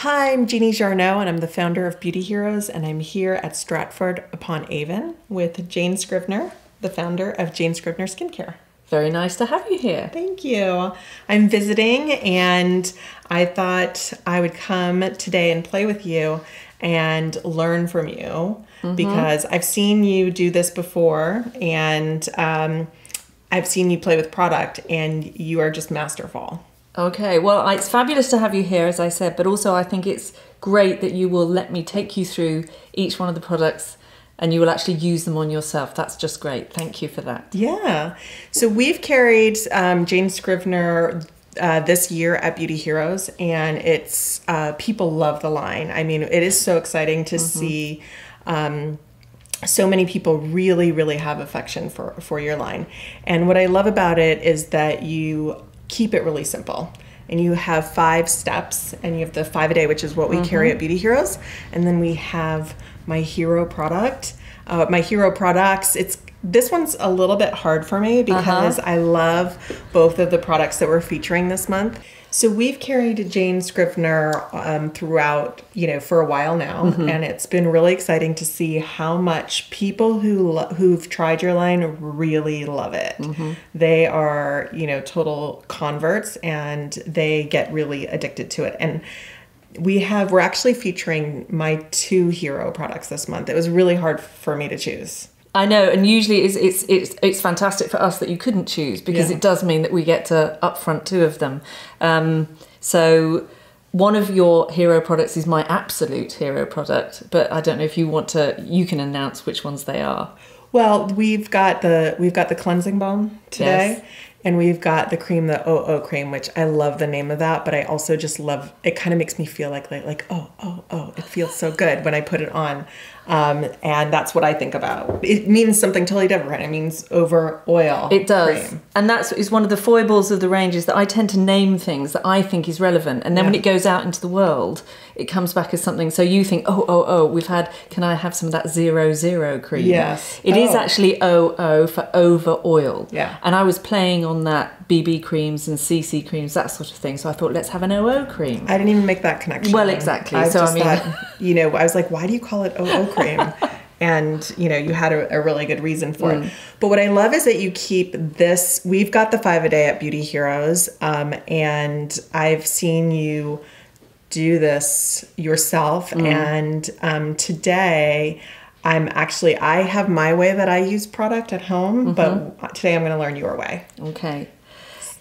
Hi, I'm Jeannie Jarnot, and I'm the founder of Beauty Heroes, and I'm here at Stratford-upon-Avon with Jane Scrivner, the founder of Jane Scrivner Skincare. Very nice to have you here. Thank you. I'm visiting, and I thought I would come today and play with you and learn from you because I've seen you do this before, and I've seen you play with product, and you are just masterful. Okay, well, it's fabulous to have you here, as I said, but also I think it's great that you will let me take you through each one of the products and you will actually use them on yourself. That's just great. Thank you for that. Yeah. So we've carried Jane Scrivner this year at Beauty Heroes, and it's people love the line. I mean, it is so exciting to see so many people really have affection for your line. And what I love about it is that you keep it really simple. And you have 5 steps, and you have the 5 a day, which is what we carry at Beauty Heroes. And then we have my hero product. My hero products, this one's a little bit hard for me because I love both of the products that we're featuring this month. So we've carried Jane Scrivner throughout, for a while now, and it's been really exciting to see how much people who've tried your line really love it. They are, total converts, and they get really addicted to it. And we're actually featuring my 2 hero products this month. It was really hard for me to choose. I know, and usually it's fantastic for us that you couldn't choose because it does mean that we get to upfront 2 of them. So one of your hero products is my absolute hero product, but I don't know if you can announce which ones they are. Well, we've got the cleansing balm today. Yes. And we've got the cream, the OO cream, which I love the name of that, but I also just love, it kind of makes me feel like it feels so good when I put it on. And that's what I think about. It means something totally different. It means over oil. It does. Cream. And is one of the foibles of the range is that I tend to name things that I think is relevant. And then when it goes out into the world, it comes back as something. So you think, can I have some of that 00 cream? Yes. It is actually OO for over oil. Yeah. And I was playing on that BB creams and CC creams, that sort of thing. So I thought, let's have an OO cream. I didn't even make that connection. Well, exactly. I was like, why do you call it OO cream? And, you had a really good reason for it. But what I love is that you keep this. We've got the 5 a day at Beauty Heroes. And I've seen you do this yourself. And today I have my way that I use product at home, but today I'm going to learn your way. Okay.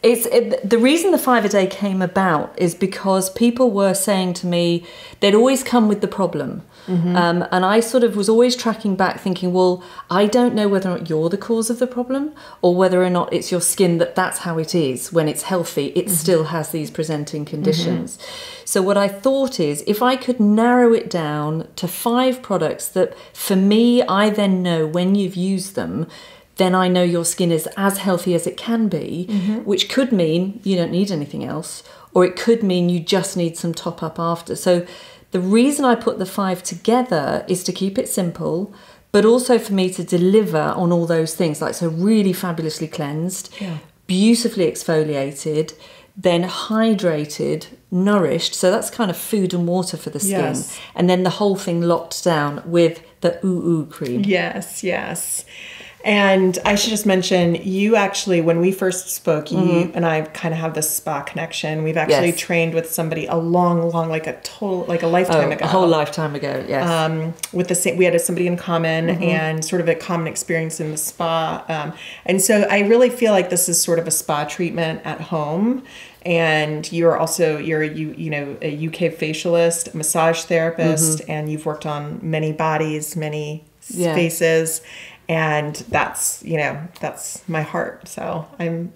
The reason the 5 a day came about is because people were saying to me, they'd always come with the problem. And I sort of was always tracking back thinking, well, I don't know whether or not you're the cause of the problem or whether or not it's your skin that's how it is. When it's healthy, it still has these presenting conditions. So what I thought is if I could narrow it down to 5 products that for me, I then know when you've used them, then I know your skin is as healthy as it can be, which could mean you don't need anything else, or it could mean you just need some top up after. So the reason I put the 5 together is to keep it simple, but also for me to deliver on all those things, so really fabulously cleansed, beautifully exfoliated, then hydrated, nourished. So that's kind of food and water for the skin. Yes. And then the whole thing locked down with the OO cream. Yes. And I should just mention, you actually, when we first spoke, you and I kind of have this spa connection. We've actually trained with somebody a long, like a lifetime ago. A whole lifetime ago, yes. We had somebody in common and sort of a common experience in the spa. And so I really feel like this is sort of a spa treatment at home. And you're also, a UK facialist, massage therapist, and you've worked on many bodies, many faces. And that's my heart. So I'm,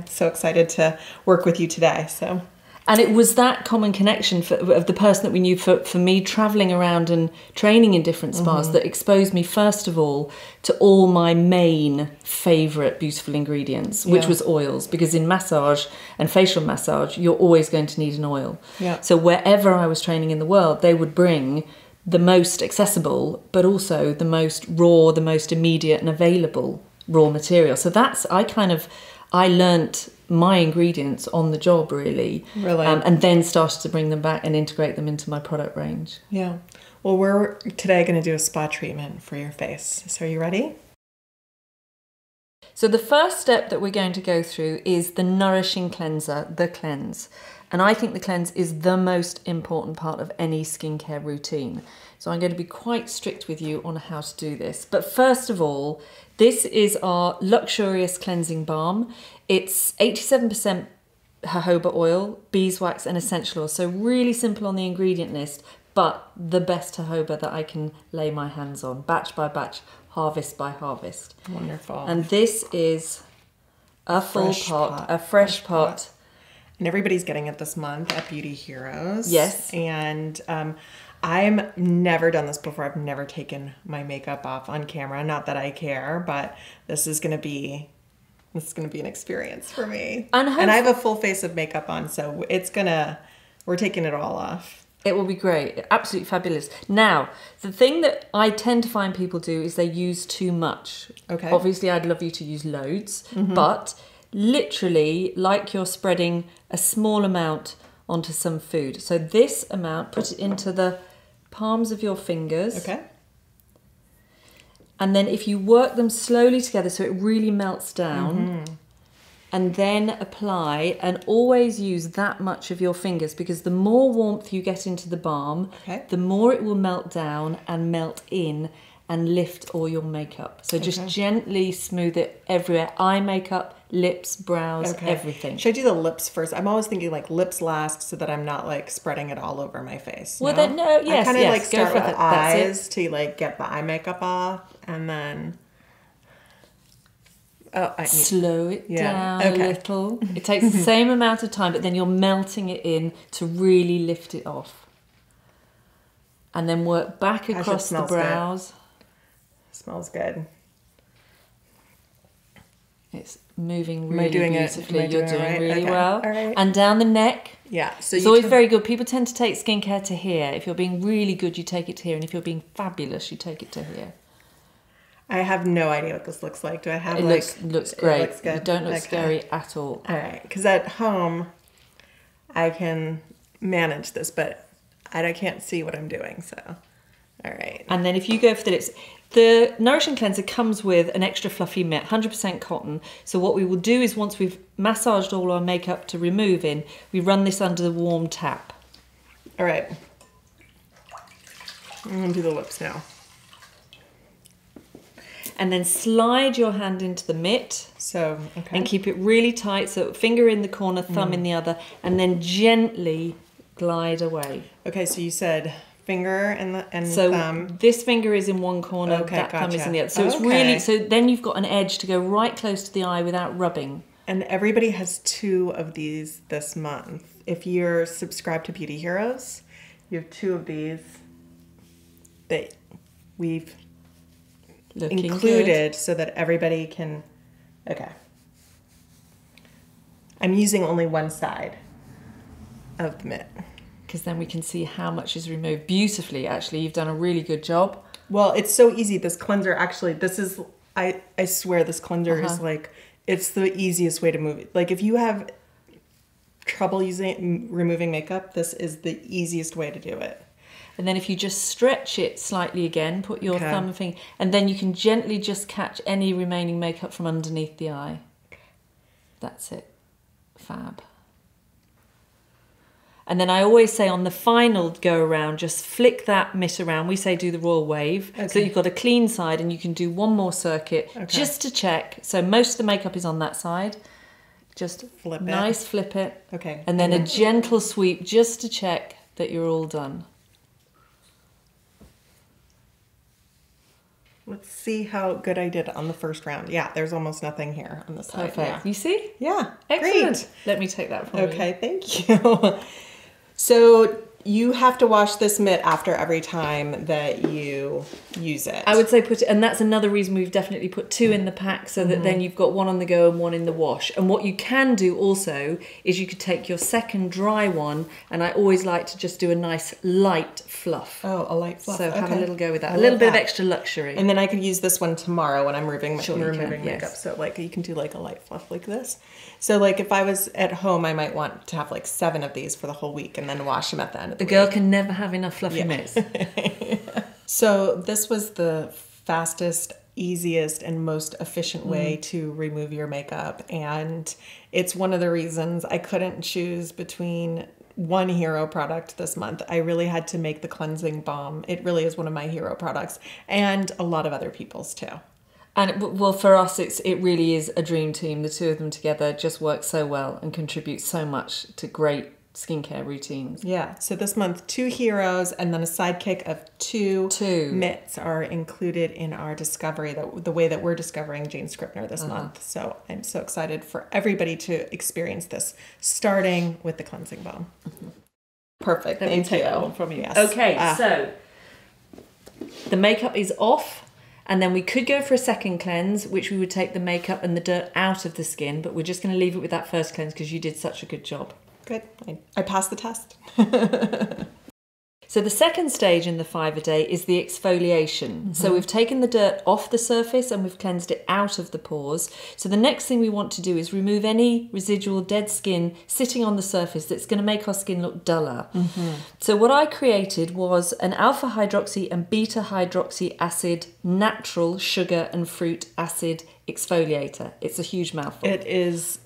so excited to work with you today. So. And it was that common connection of the person that we knew for me traveling around and training in different spas that exposed me, first of all, to all my main favourite beautiful ingredients, which was oils. Because in massage and facial massage, you're always going to need an oil. Yeah. So wherever I was training in the world, they would bring the most accessible, but also the most raw, the most immediate and available raw material. So I learnt my ingredients on the job, really. Really? And then started to bring them back and integrate them into my product range. Yeah. Well, we're today going to do a spa treatment for your face. So are you ready? So the first step that we're going to go through is the nourishing cleanser, the cleanse. And I think the cleanse is the most important part of any skincare routine. So I'm going to be quite strict with you on how to do this. But first of all, this is our luxurious cleansing balm. It's 87% jojoba oil, beeswax and essential oil. So really simple on the ingredient list, but the best jojoba that I can lay my hands on, batch by batch, harvest by harvest. Wonderful. And this is a full pot, a fresh pot. And everybody's getting it this month at Beauty Heroes. Yes. And I've never done this before. I've never taken my makeup off on camera. Not that I care, but this is going to be an experience for me. And I have a full face of makeup on, so we're taking it all off. It will be great. Absolutely fabulous. Now, the thing that I tend to find people do is they use too much. Okay. Obviously, I'd love you to use loads, but literally, like you're spreading a small amount onto some food. So this amount, put it into the palms of your fingers. Okay. And then if you work them slowly together so it really melts down, and then apply, and always use that much of your fingers, because the more warmth you get into the balm, the more it will melt down and melt in and lift all your makeup. So just gently smooth it everywhere. Eye makeup, lips, brows, everything. Should I do the lips first? I'm always thinking like lips last so that I'm not like spreading it all over my face. Well, then, no, yes, I kind of like go start for with eyes to like get the eye makeup off, and then slow it down a little. It takes the same amount of time, but then you're melting it in to really lift it off. And then work back across the brows. Good. Smells good. It's moving really beautifully. You're doing right? really well. All right. And down the neck. Yeah. So it's always very good. People tend to take skincare to here. If you're being really good, you take it to here. And if you're being fabulous, you take it to here. I have no idea what this looks like. Do I have it looks great. It looks good. You don't look scary at all. All right. Because at home, I can manage this, but I can't see what I'm doing. So, all right. And then if you go for the lips, the Nourishing Cleanser comes with an extra fluffy mitt, 100% cotton. So what we will do is once we've massaged all our makeup to remove in, we run this under the warm tap. All right. I'm going to do the lips now. And then slide your hand into the mitt. So, and keep it really tight. So finger in the corner, thumb in the other, and then gently glide away. Okay, so you said finger and so thumb. This finger is in one corner, that thumb is in the other. So it's really, so then you've got an edge to go right close to the eye without rubbing. And everybody has 2 of these this month. If you're subscribed to Beauty Heroes, you have 2 of these that we've included so that everybody can, I'm using only one side of the mitt. Because then we can see how much is removed beautifully. Actually, you've done a really good job. Well, it's so easy. This cleanser, actually, this is, I swear this cleanser is like, it's the easiest way to move it. Like if you have trouble removing makeup, this is the easiest way to do it. And then if you just stretch it slightly again, put your thumb and finger, and then you can gently just catch any remaining makeup from underneath the eye. That's it. Fab. And then I always say on the final go around, just flick that mitt around. We say do the royal wave. So you've got a clean side and you can do one more circuit just to check. So most of the makeup is on that side. Just flip it. Okay. And then a gentle sweep just to check that you're all done. Let's see how good I did on the first round. Yeah, there's almost nothing here on the side. Perfect. Yeah. You see? Yeah. Excellent. Great. Let me take that from you. Okay, thank you. So You have to wash this mitt after every time that you use it. I would say put it, and that's another reason we've definitely put 2 in the pack, so that then you've got one on the go and one in the wash. And what you can do also is you could take your second dry one, and I always like to just do a nice light fluff. Oh, a light fluff. So have a little go with that. I A little bit love of that. extra luxury. And then I could use this one tomorrow when I'm removing Yes. makeup. So like you can do like a light fluff like this. So like if I was at home, I might want to have like 7 of these for the whole week and then wash them at the end of the The girl week. can never have enough fluffy mitts. So this was the fastest, easiest, and most efficient way to remove your makeup. And it's one of the reasons I couldn't choose between one hero product this month. I really had to make the cleansing balm. It really is one of my hero products, and a lot of other people's too. And well, for us, it really is a dream team. The 2 of them together just work so well and contribute so much to great skincare routines. Yeah, so this month 2 heroes and then a sidekick of 2 mitts are included in our discovery, the way that we're discovering Jane Scrivner this month. So I'm so excited for everybody to experience this, starting with the cleansing balm. Perfect. Let me Thank take you. that one from you. Yes. Okay, so the makeup is off, and then we could go for a second cleanse, which we would take the makeup and the dirt out of the skin, but we're just going to leave it with that first cleanse because you did such a good job. Good. I passed the test. So the second stage in the 5 a day is the exfoliation. So we've taken the dirt off the surface and we've cleansed it out of the pores. So the next thing we want to do is remove any residual dead skin sitting on the surface that's going to make our skin look duller. So what I created was an alpha hydroxy and beta hydroxy acid natural sugar and fruit acid exfoliator. It's a huge mouthful. It is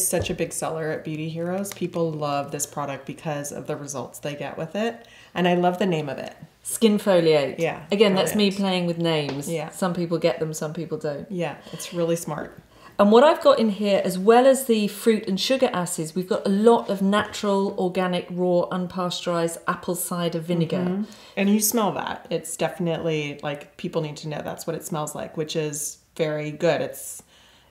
such a big seller at Beauty Heroes. People love this product because of the results they get with it. And I love the name of it. Skinfoliate. Yeah. Again, that's me playing with names. Yeah. Some people get them, some people don't. Yeah, it's really smart. And what I've got in here, as well as the fruit and sugar acids, we've got a lot of natural, organic, raw, unpasteurized apple cider vinegar. And you smell that. It's definitely like people need to know that's what it smells like, which is very good.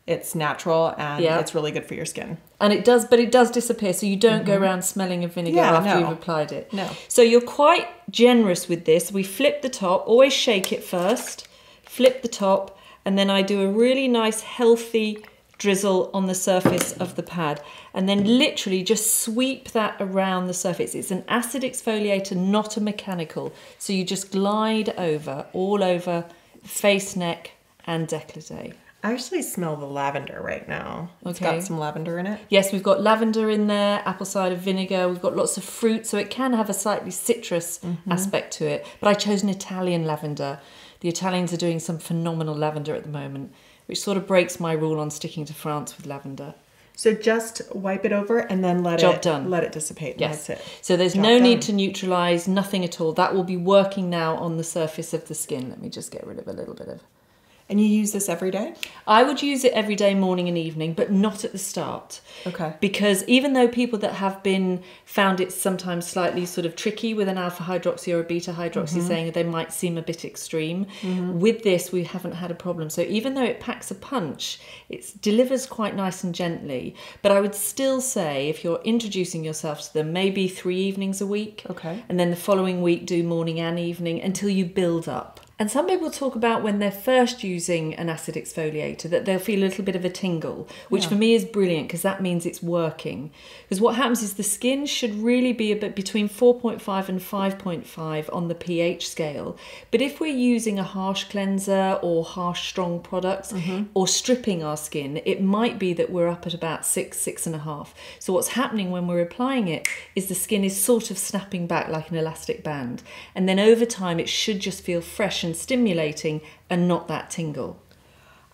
It's natural and it's really good for your skin. And it does disappear, so you don't go around smelling of vinegar after you've applied it. No. So you're quite generous with this. We flip the top, always shake it first, flip the top, and then I do a really nice healthy drizzle on the surface of the pad, and then literally just sweep that around the surface. It's an acid exfoliator, not a mechanical. So you just glide over, all over face, neck, and décolleté. I actually smell the lavender right now. It's Okay. got some lavender in it. Yes, we've got lavender in there, apple cider vinegar, we've got lots of fruit, so it can have a slightly citrus aspect to it. But I chose an Italian lavender. The Italians are doing some phenomenal lavender at the moment, which sort of breaks my rule on sticking to France with lavender. So just wipe it over and then let it dissipate. Yes. That's it. So there's no need to neutralise, nothing at all. That will be working now on the surface of the skin. Let me just get rid of a little bit of... And you use this every day? I would use it every day, morning and evening, but not at the start. Okay. Because even though people that have been found it sometimes slightly sort of tricky with an alpha hydroxy or a beta hydroxy, saying they might seem a bit extreme, with this we haven't had a problem. So even though it packs a punch, it delivers quite nice and gently. But I would still say if you're introducing yourself to them, maybe 3 evenings a week. Okay. And then the following week do morning and evening until you build up. And some people talk about when they're first using an acid exfoliator that they'll feel a little bit of a tingle, which for me is brilliant because that means it's working. Because what happens is the skin should really be a bit between 4.5 and 5.5 on the pH scale. But if we're using a harsh cleanser or harsh strong products or stripping our skin, it might be that we're up at about 6, 6.5. So what's happening when we're applying it is the skin is sort of snapping back like an elastic band. And then over time it should just feel fresh and stimulating and not that tingle.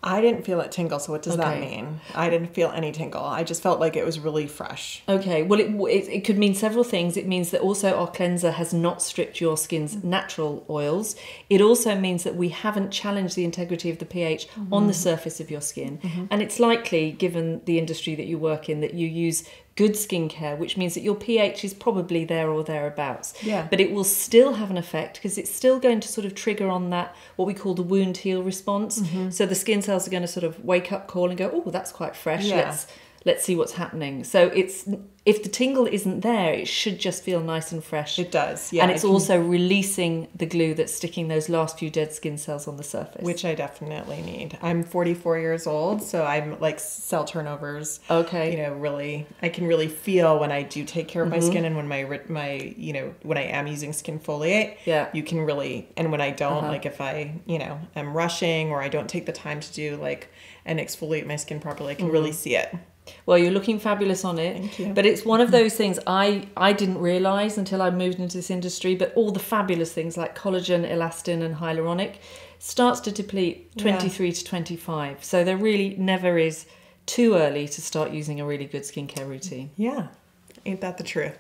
I didn't feel it tingle, so what does that mean? I didn't feel any tingle. I just felt like it was really fresh. Okay, well it could mean several things. It means that also our cleanser has not stripped your skin's natural oils. It also means that we haven't challenged the integrity of the pH on the surface of your skin. And it's likely, given the industry that you work in, that you use good skincare, which means that your pH is probably there or thereabouts. Yeah. But it will still have an effect because it's still going to sort of trigger on that, what we call the wound heal response. So the skin cells are going to sort of wake up call and go, oh, that's quite fresh. Yeah. let's see what's happening. So if the tingle isn't there, it should just feel nice and fresh. It does, yeah. And it's also releasing the glue that's sticking those last few dead skin cells on the surface. Which I definitely need. I'm 44 years old, so I'm like cell turnovers. Okay. You know, really, I can really feel when I do take care of my skin and when my you know, when I am using skin foliate. Yeah. You can really, and when I don't, like if I, you know, am rushing or I don't take the time to do like and exfoliate my skin properly, I can really see it. Well, you're looking fabulous on it. Thank you. But it's one of those things I didn't realise until I moved into this industry, but all the fabulous things like collagen, elastin and hyaluronic starts to deplete 23 to 25. So there really never is too early to start using a really good skincare routine. Yeah. Ain't that the truth?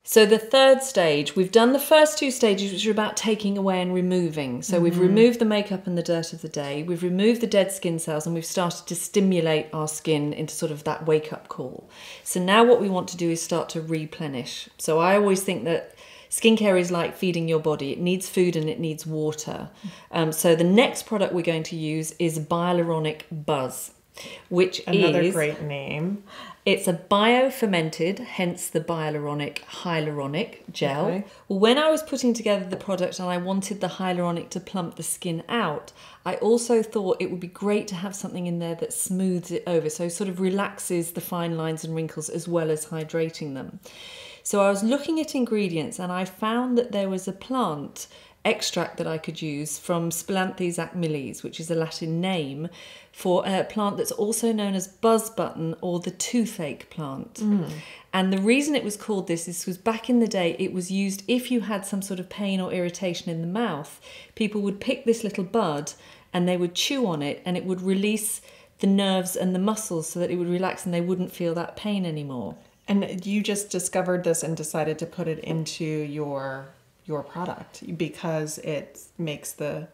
So the third stage, we've done the first two stages, which are about taking away and removing. So we've removed the makeup and the dirt of the day, we've removed the dead skin cells, and we've started to stimulate our skin into sort of that wake-up call. So now what we want to do is start to replenish. So I always think that skincare is like feeding your body. It needs food and it needs water. So the next product we're going to use is Hyaluronic Buzz, which Another great name. It's a bio-fermented, hence the hyaluronic gel. Okay. Well, when I was putting together the product and I wanted the hyaluronic to plump the skin out, I also thought it would be great to have something in there that smooths it over, so sort of relaxes the fine lines and wrinkles as well as hydrating them. So I was looking at ingredients and I found that there was a plant extract that I could use from Spilanthes acmilis, which is a Latin name for a plant that's also known as buzz button or the toothache plant. And the reason it was called this is because back in the day it was used if you had some sort of pain or irritation in the mouth. People would pick this little bud and they would chew on it and it would release the nerves and the muscles so that it would relax and they wouldn't feel that pain anymore. And you just discovered this and decided to put it into your product because it makes the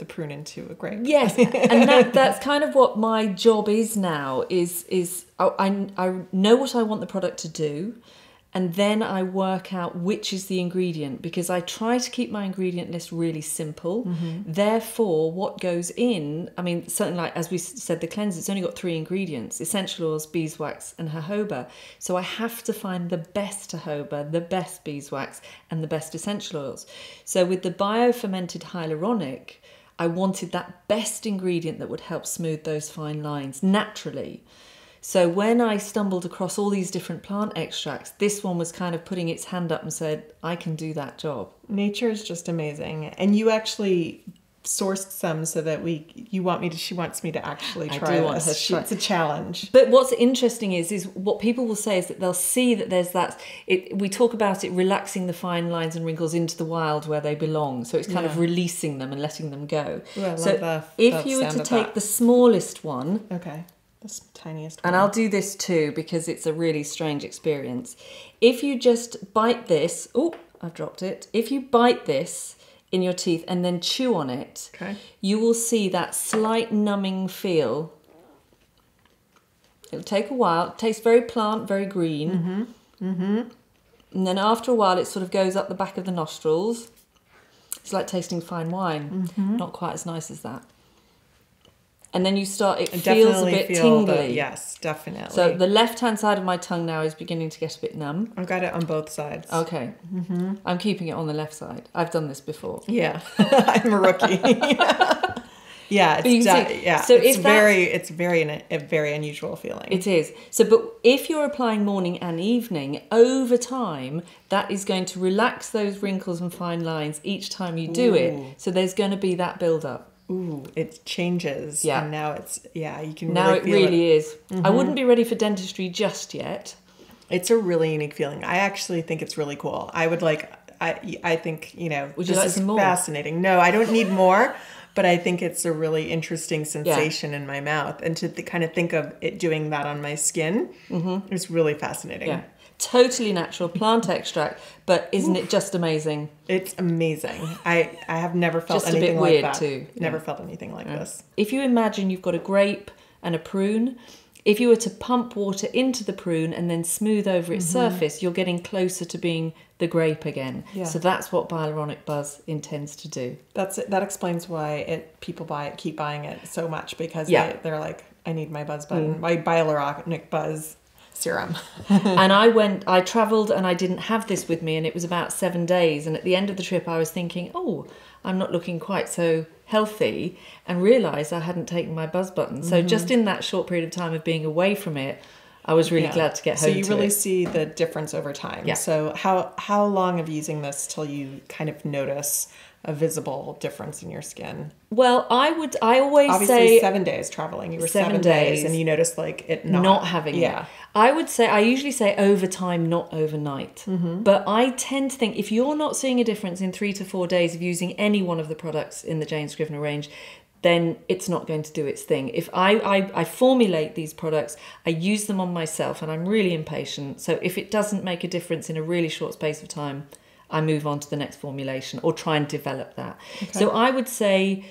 prune into a grape. Yes, and that's kind of what my job is now. Is I know what I want the product to do, and then I work out which is the ingredient because I try to keep my ingredient list really simple. Therefore, what goes in, I mean, certainly like as we said, the cleanser, it's only got 3 ingredients: essential oils, beeswax, and jojoba. So I have to find the best jojoba, the best beeswax, and the best essential oils. So with the bio-fermented hyaluronic, I wanted that best ingredient that would help smooth those fine lines naturally. So when I stumbled across all these different plant extracts, this one was kind of putting its hand up and said, I can do that job. Nature is just amazing. And you actually sourced some so that she wants me to actually try this. It's a challenge. But what's interesting is what people will say is that they'll see that there's we talk about it relaxing the fine lines and wrinkles into the wild where they belong. So it's kind of releasing them and letting them go. Ooh, I so love if you were to take the smallest one. Okay. The tiniest one. And I'll do this too because it's a really strange experience. If you just bite this, I've dropped it. If you bite this in your teeth and then chew on it, you will see that slight numbing feel. It'll take a while. It tastes very plant, very green. And then after a while, it sort of goes up the back of the nostrils. It's like tasting fine wine. Not quite as nice as that. And then you start, it feels a bit tingly. Yes, definitely. So the left-hand side of my tongue now is beginning to get a bit numb. I've got it on both sides. Okay. I'm keeping it on the left side. I've done this before. Yeah, I'm a rookie. Yeah, it's a very unusual feeling. It is. So, but if you're applying morning and evening, over time, that is going to relax those wrinkles and fine lines each time you do it. So there's going to be that build-up. Ooh, it changes. Yeah. And now you can now really it feel really is. I wouldn't be ready for dentistry just yet. It's a really unique feeling. I actually think it's really cool. I think, Would you like some more? Fascinating. No, I don't need more, but I think it's a really interesting sensation in my mouth. And to kind of think of it doing that on my skin is really fascinating. Yeah. Totally natural plant extract, but isn't it just amazing? It's amazing. I have never felt just anything a bit like weird that. too. Never felt anything like this. If you imagine you've got a grape and a prune, if you were to pump water into the prune and then smooth over its surface, you're getting closer to being the grape again. Yeah. So that's what Hyaluronic Buzz intends to do. That explains why people keep buying it so much, because they're like, I need my buzz button, my Hyaluronic Buzz serum. And I travelled and I didn't have this with me, and it was about 7 days. And at the end of the trip, I was thinking, oh, I'm not looking quite so healthy, and realised I hadn't taken my buzz button. So just in that short period of time of being away from it, I was really glad to get home. So you really see the difference over time. Yeah. So how long of using this till you kind of notice a visible difference in your skin? Well, I always Obviously, say 7 days traveling. You were 7 days, days, and you noticed like it not having it. I usually say over time, not overnight. But I tend to think if you're not seeing a difference in 3 to 4 days of using any one of the products in the Jane Scrivner range, then it's not going to do its thing. If I formulate these products, I use them on myself, and I'm really impatient. So if it doesn't make a difference in a really short space of time, I move on to the next formulation or try and develop that. Okay. So I would say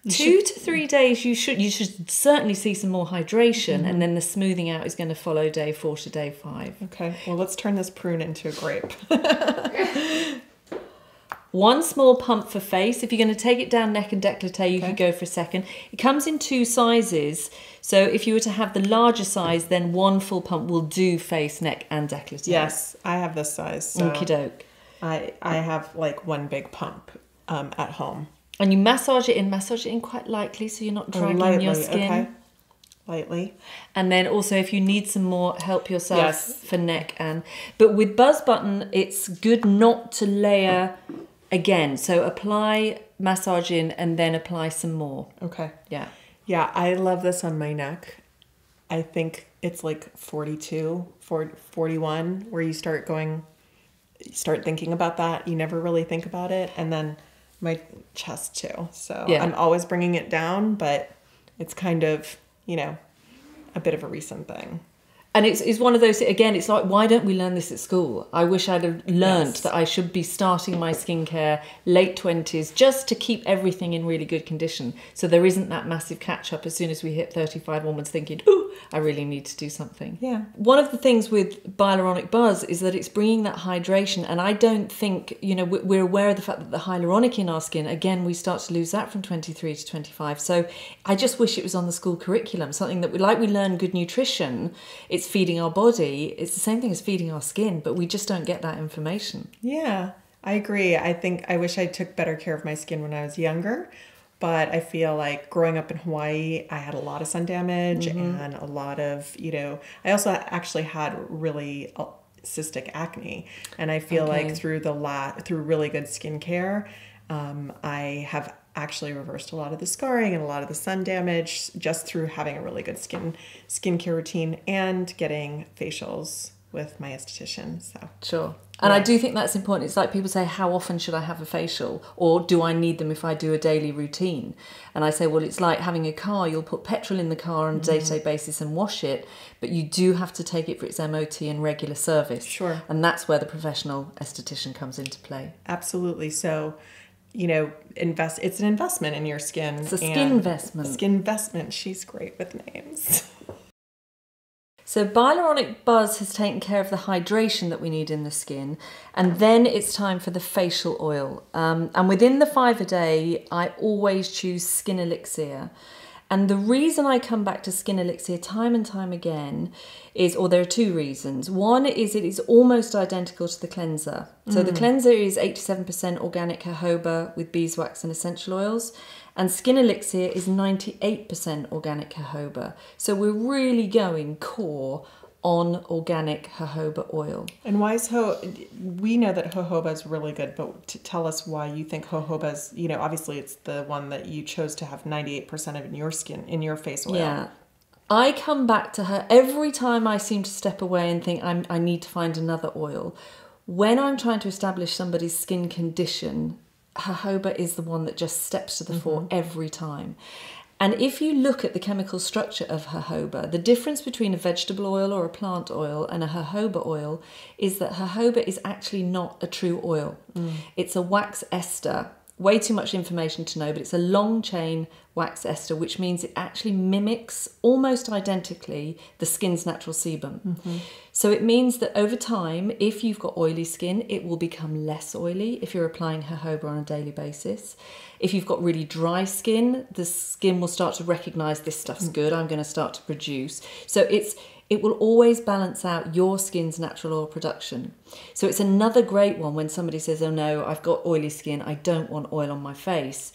2 to 3 days, you should certainly see some more hydration, and then the smoothing out is going to follow day 4 to day 5. Okay, well, let's turn this prune into a grape. 1 small pump for face. If you're going to take it down neck and décolleté, you could go for a second. It comes in 2 sizes. So if you were to have the larger size, then 1 full pump will do face, neck and décolleté. Yes, I have this size. So okie doke. I have like 1 big pump at home. And you massage it in quite lightly, so you're not dragging your skin. Okay. Lightly. And then also if you need some more help yourself for neck but with Buzz Button, it's good not to layer again. So apply, massage in, and then apply some more. Okay. Yeah. Yeah, I love this on my neck. I think it's like 42, 41, where you start thinking about that. You never really think about it. And then my chest too. So I'm always bringing it down, but it's kind of, a bit of a recent thing. And it's one of those, again, it's like, why don't we learn this at school? I wish I'd have learnt that I should be starting my skincare late 20s just to keep everything in really good condition. So there isn't that massive catch up as soon as we hit 35 onwards thinking, ooh, I really need to do something. Yeah. One of the things with Hyaluronic Buzz is that it's bringing that hydration. And I don't think, we're aware of the fact that the hyaluronic in our skin, again, we start to lose that from 23 to 25. So I just wish it was on the school curriculum, something that we learn good nutrition. It's feeding our body. It's the same thing as feeding our skin, but we just don't get that information. Yeah, I agree. I wish I took better care of my skin when I was younger, but I feel like growing up in Hawaii, I had a lot of sun damage and a lot of, I also actually had really cystic acne, and I feel like through really good skincare, I have actually reversed a lot of the scarring and a lot of the sun damage just through having a really good skincare routine and getting facials with my esthetician. So sure. And I do think that's important. It's like people say, how often should I have a facial? Or do I need them if I do a daily routine? And I say, well, it's like having a car. You'll put petrol in the car on a day-to-day basis and wash it, but you do have to take it for its MOT and regular service. Sure. And that's where the professional esthetician comes into play. Absolutely. So, it's an investment in your skin. It's a skin investment. Skin investment. She's great with names. So Hyaluronic Buzz has taken care of the hydration that we need in the skin, and then it's time for the facial oil. And within the 5 a day, I always choose Skin Elixir. And the reason I come back to Skin Elixir time and time again there are 2 reasons. One is it is almost identical to the cleanser. So the cleanser is 87% organic jojoba with beeswax and essential oils, and Skin Elixir is 98% organic jojoba. So we're really going core on organic jojoba oil. And why is we know that jojoba is really good, but tell us why you think jojoba is, obviously it's the one that you chose to have 98% of in your skin, in your face oil. Yeah. I come back to her every time I seem to step away and think I need to find another oil. When I'm trying to establish somebody's skin condition, jojoba is the one that just steps to the fore every time. And if you look at the chemical structure of jojoba, the difference between a vegetable oil or a plant oil and a jojoba oil is that jojoba is actually not a true oil. It's a wax ester. way too much information to know, but it's a long chain wax ester, which means it actually mimics almost identically the skin's natural sebum. So it means that over time, if you've got oily skin, it will become less oily if you're applying jojoba on a daily basis. If you've got really dry skin, the skin will start to recognise this stuff's good, I'm going to start to produce. So it will always balance out your skin's natural oil production. So it's another great one when somebody says, oh no, I've got oily skin, I don't want oil on my face.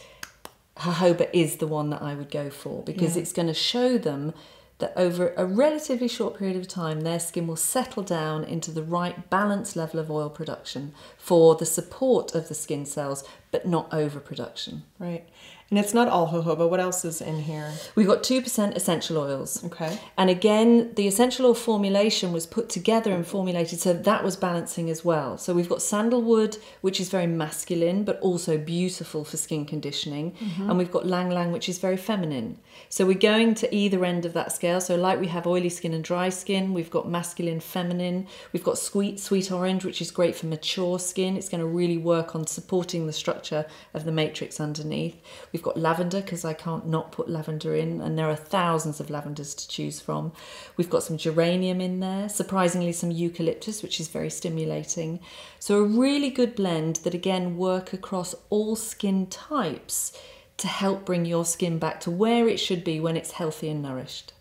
Jojoba is the one that I would go for, because it's going to show them that over a relatively short period of time, their skin will settle down into the right balanced level of oil production for the support of the skin cells, but not overproduction. Right. And it's not all jojoba. What else is in here? We've got 2% essential oils. Okay. And again, the essential oil formulation was put together and formulated so that was balancing as well. So we've got sandalwood, which is very masculine, but also beautiful for skin conditioning. And we've got lang lang, which is very feminine. So we're going to either end of that scale. So like we have oily skin and dry skin, we've got masculine, feminine. We've got sweet orange, which is great for mature skin. It's going to really work on supporting the structure of the matrix underneath. We've got lavender, because I can't not put lavender in, and there are thousands of lavenders to choose from. We've got some geranium in there, surprisingly some eucalyptus, which is very stimulating. So a really good blend that again work across all skin types to help bring your skin back to where it should be when it's healthy and nourished.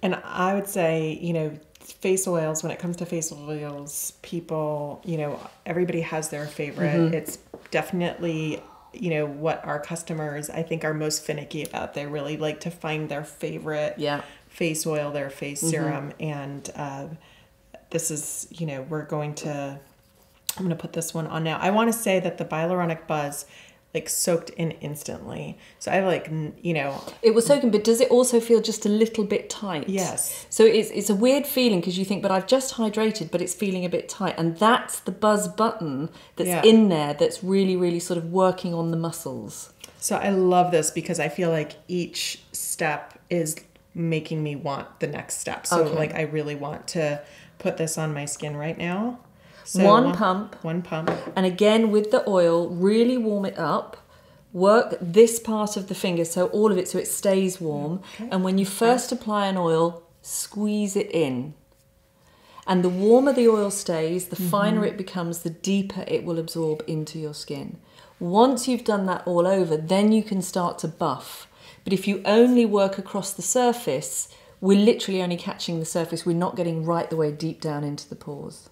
And I would say, you know, face oils, when it comes to face oils, people, you know, everybody has their favorite. It's definitely, you know, what our customers, I think, are most finicky about. They really like to find their favorite face oil, their face serum. And this is, you know, I'm going to put this one on now. I want to say that the Hyaluronic Buzz like soaked in instantly. So I like, you know. It was soaking, but does it also feel just a little bit tight? Yes. So it's a weird feeling, because you think, but I've just hydrated, but it's feeling a bit tight. And that's the buzz button that's in there that's really, really sort of working on the muscles. So I love this because I feel like each step is making me want the next step. So like I really want to put this on my skin right now. So one pump. And again, with the oil, really warm it up. Work this part of the finger, so all of it, so it stays warm. And when you first apply an oil, squeeze it in. And the warmer the oil stays, the finer it becomes, the deeper it will absorb into your skin. Once you've done that all over, then you can start to buff. But if you only work across the surface, we're literally only catching the surface. We're not getting right the way deep down into the pores.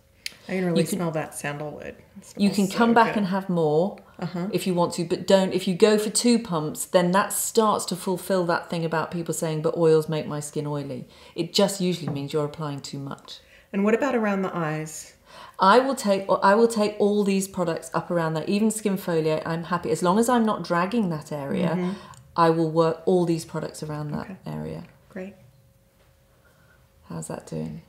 I can really smell that sandalwood. You can come back and have more if you want to, but don't. If you go for 2 pumps, then that starts to fulfill that thing about people saying, but oils make my skin oily. It just usually means you're applying too much. And what about around the eyes? I will take all these products up around there. Even skin foliate, I'm happy. As long as I'm not dragging that area, I will work all these products around that area. Great. How's that doing?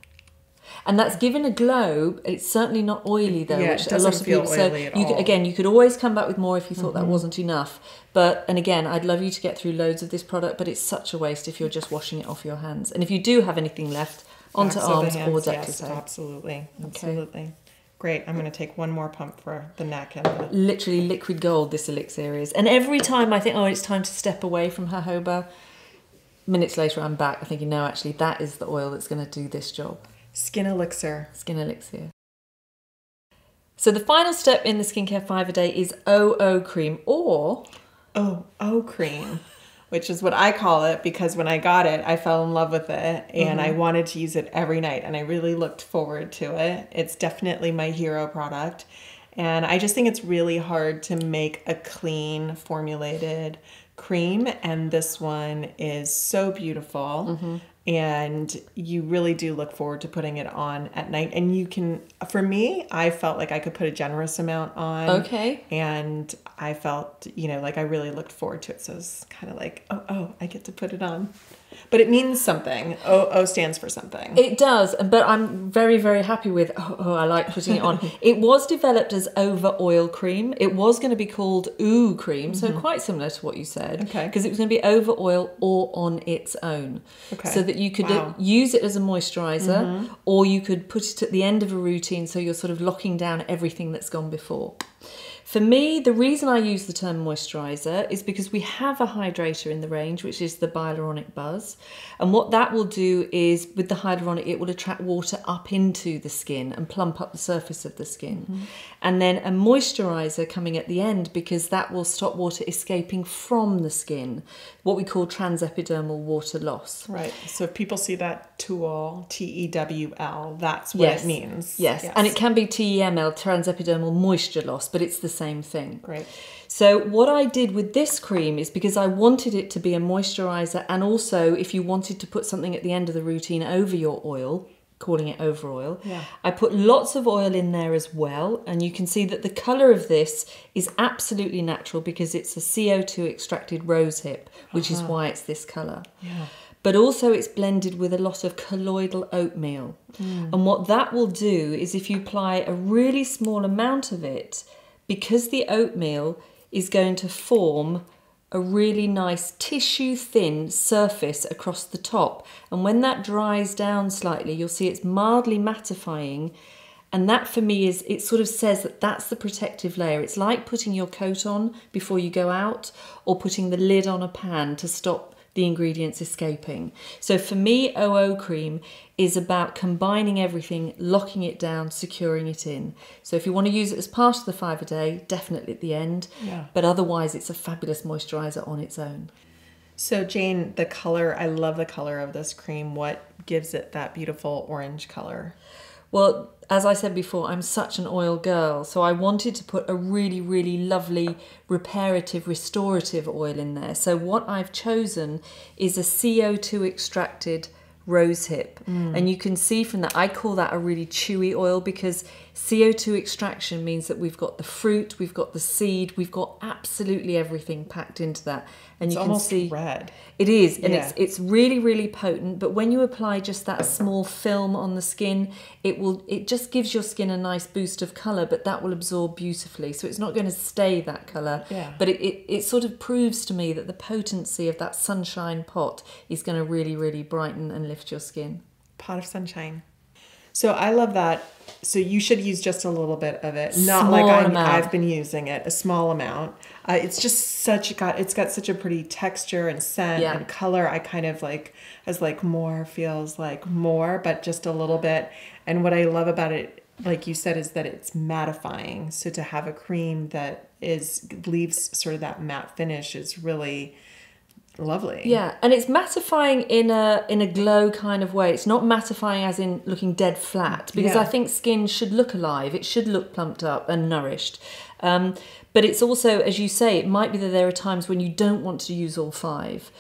And that's given a glow. It's certainly not oily though, which a lot of people. So you could always come back with more if you thought that wasn't enough. And again, I'd love you to get through loads of this product, but it's such a waste if you're just washing it off your hands. And if you do have anything left, onto arms or decollete. Yes, absolutely. Great. I'm going to take one more pump for the neck. And literally liquid gold this elixir is. And every time I think, oh, it's time to step away from jojoba, minutes later I'm back thinking, no, actually that is the oil that's going to do this job. Skin elixir. Skin elixir. So the final step in the skincare 5 a day is OO cream, or OO cream, which is what I call it, because when I got it, I fell in love with it and I wanted to use it every night and I really looked forward to it. It's definitely my hero product. And I just think it's really hard to make a clean formulated cream, and this one is so beautiful. And you really do look forward to putting it on at night. And you can, for me, I felt like I could put a generous amount on. Okay. And I felt, you know, like I really looked forward to it. So it's kind of like, oh, I get to put it on. But it means something. O stands for something. It does, but I'm very, very happy with, I like putting it on. It was developed as over oil cream. It was going to be called OO cream, so quite similar to what you said. Okay. Because it was going to be over oil or on its own. Okay. So that you could use it as a moisturiser, or you could put it at the end of a routine so you're sort of locking down everything that's gone before. For me, the reason I use the term moisturiser is because we have a hydrator in the range, which is the Hyaluronic Buzz. And what that will do is, with the hyaluronic, it will attract water up into the skin and plump up the surface of the skin. And then a moisturiser coming at the end, because that will stop water escaping from the skin, what we call transepidermal water loss. Right. So if people see that tool, TEWL, that's what it means. Yes. And it can be TEML, transepidermal moisture loss, but it's the same thing. Great. So what I did with this cream is, because I wanted it to be a moisturiser, and also if you wanted to put something at the end of the routine over your oil, calling it over oil, I put lots of oil in there as well. And you can see that the colour of this is absolutely natural, because it's a CO2 extracted rosehip, which is why it's this colour. But also it's blended with a lot of colloidal oatmeal. And what that will do is, if you apply a really small amount of it, because the oatmeal is going to form a really nice tissue thin surface across the top, and when that dries down slightly, you'll see it's mildly mattifying. And that for me is, it sort of says that that's the protective layer. It's like putting your coat on before you go out, or putting the lid on a pan to stop the ingredients escaping. So for me, OO cream is about combining everything, locking it down, securing it in. So if you want to use it as part of the 5 a day, definitely at the end. But otherwise, it's a fabulous moisturiser on its own. So Jane, the color, I love the color of this cream. What gives it that beautiful orange color? Well, as I said before, I'm such an oil girl, so I wanted to put a really, really lovely reparative, restorative oil in there. So what I've chosen is a CO2 extracted rosehip. And you can see from that, I call that a really chewy oil, because CO2 extraction means that we've got the fruit, we've got the seed, we've got absolutely everything packed into that. And you can see red. It is, and it's really, really potent. But when you apply just that small film on the skin, it just gives your skin a nice boost of colour, but that will absorb beautifully. So it's not going to stay that colour. But it sort of proves to me that the potency of that sunshine pot is going to really, really brighten and lift your skin. Pot of sunshine. So I love that. So you should use just a little bit of it, not Small like amount. I've been using it, a small amount. It's just it's got such a pretty texture and scent and color. I kind of like, as like more feels like more, but just a little bit. And what I love about it, like you said, is that it's mattifying. So to have a cream that leaves sort of that matte finish is really lovely. Yeah, and it's mattifying in a glow kind of way. It's not mattifying as in looking dead flat, because I think skin should look alive. It should look plumped up and nourished. But it's also, as you say, it might be that there are times when you don't want to use all 5.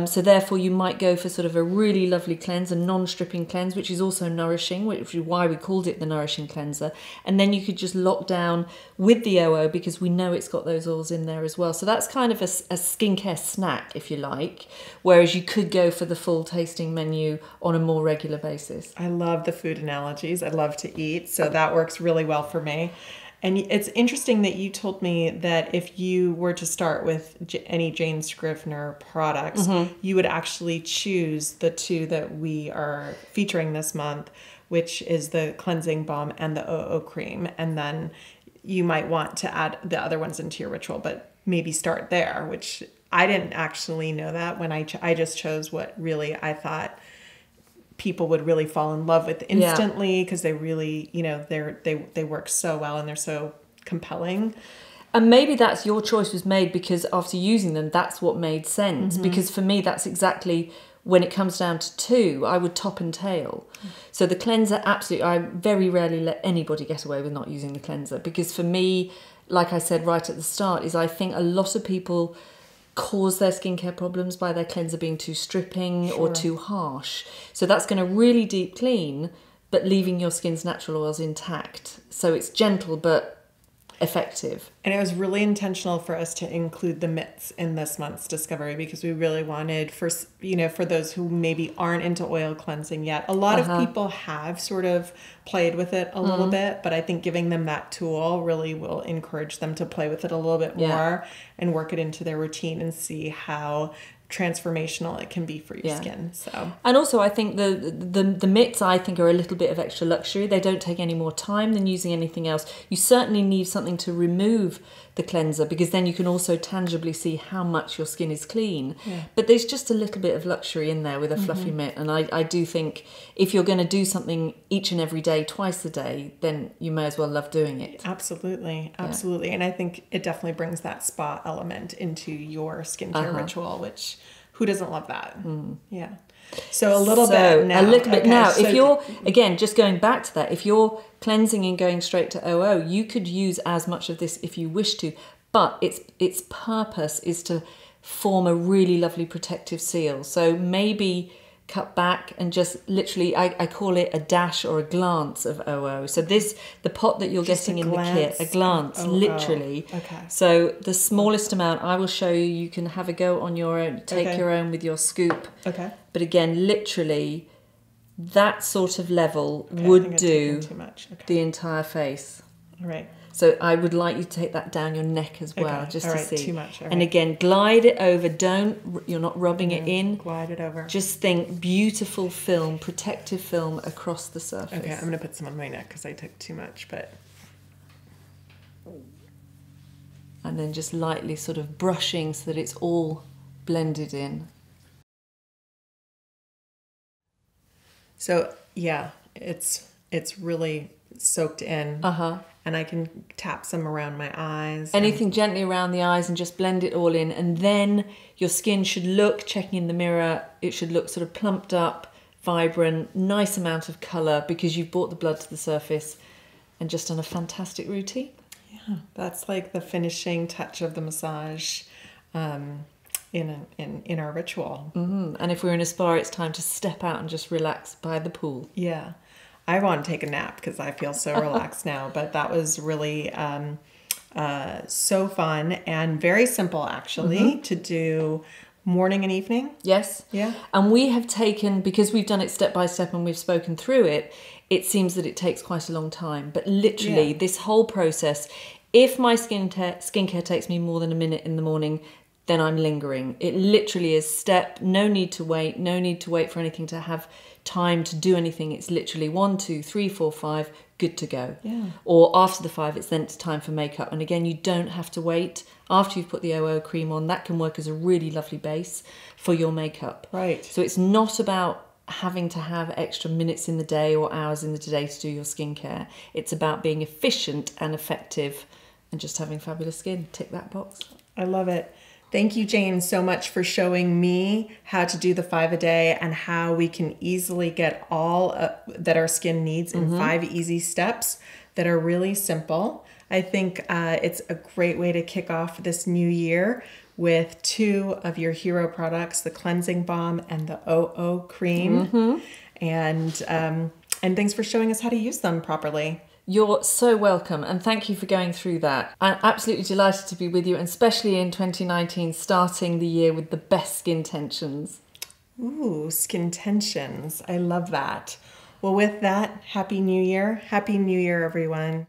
So therefore you might go for sort of a really lovely cleanse, a non-stripping cleanse, which is also nourishing, which is why we called it the nourishing cleanser. And then you could just lock down with the OO, because we know it's got those oils in there as well. So that's kind of a skincare snack, if you like, whereas you could go for the full tasting menu on a more regular basis. I love the food analogies. I love to eat, so that works really well for me. And it's interesting that you told me that if you were to start with any Jane Scrivner products, you would actually choose the 2 that we are featuring this month, which is the cleansing balm and the OO cream. And then you might want to add the other ones into your ritual, but maybe start there, which I didn't actually know that when I just chose what really I thought people would really fall in love with instantly, because they really, they work so well and they're so compelling. And maybe that's your choice was made because after using them, that's what made sense. Because for me, that's exactly when it comes down to 2, I would top and tail. So the cleanser, absolutely, I very rarely let anybody get away with not using the cleanser, because for me, like I said right at the start, is I think a lot of people cause their skincare problems by their cleanser being too stripping or too harsh. So that's going to really deep clean, but leaving your skin's natural oils intact. So it's gentle but effective. And it was really intentional for us to include the mitts in this month's discovery, because we really wanted for those who maybe aren't into oil cleansing yet. A lot of people have sort of played with it a little bit, but I think giving them that tool really will encourage them to play with it a little bit more and work it into their routine and see how transformational it can be for your skin. So, and also I think the mitts I think are a little bit of extra luxury. They don't take any more time than using anything else. You certainly need something to remove the cleanser, because then you can also tangibly see how much your skin is clean. But there's just a little bit of luxury in there with a fluffy mitt, and I do think if you're going to do something each and every day, twice a day, then you may as well love doing it. Absolutely. And I think it definitely brings that spa element into your skincare ritual, which who doesn't love that? Yeah. So a little bit now. So if you're, again, just going back to that, if you're cleansing and going straight to OO, you could use as much of this if you wish to, but its purpose is to form a really lovely protective seal. So maybe cut back and just literally, I call it a dash or a glance of OO. So the pot that you're getting in the kit, a glance, literally. Okay. So the smallest amount, I will show you, you can have a go on your own, take your own with your scoop. Okay. But again, literally, that sort of level would do the entire face. All right. So I would like you to take that down your neck as well, just to see. Too much. And again, glide it over. You're not rubbing it in. Glide it over. Just think beautiful film, protective film across the surface. Okay, I'm going to put some on my neck because I took too much, but. And then just lightly sort of brushing so that it's all blended in. So yeah, it's really soaked in. And I can tap some around my eyes. Anything gently around the eyes and just blend it all in. And then your skin should look, checking in the mirror, it should look sort of plumped up, vibrant, nice amount of colour, because you've brought the blood to the surface and just done a fantastic routine. Yeah, that's like the finishing touch of the massage in our ritual. And if we're in a spa, it's time to step out and just relax by the pool. Yeah. I want to take a nap because I feel so relaxed now, but that was really so fun and very simple, actually, to do morning and evening. Yes. Yeah. And we have taken, because we've done it step by step and we've spoken through it, it seems that it takes quite a long time. But literally, this whole process, if my skincare takes me more than a minute in the morning, then I'm lingering. It literally is no need to wait for anything to have time to do anything. It's literally 1, 2, 3, 4, 5, good to go. Yeah. Or after the 5, it's then time for makeup. And again, you don't have to wait. After you've put the OO cream on, that can work as a really lovely base for your makeup. Right. So it's not about having to have extra minutes in the day or hours in the day to do your skincare. It's about being efficient and effective and just having fabulous skin. Tick that box. I love it. Thank you, Jane, so much for showing me how to do the 5 a day and how we can easily get all that our skin needs in 5 easy steps that are really simple. I think it's a great way to kick off this new year with 2 of your hero products, the cleansing balm and the OO cream. And thanks for showing us how to use them properly. You're so welcome, and thank you for going through that. I'm absolutely delighted to be with you, and especially in 2019, starting the year with the best Skintentions. Ooh, Skintentions. I love that. Well, with that, Happy New Year. Happy New Year, everyone.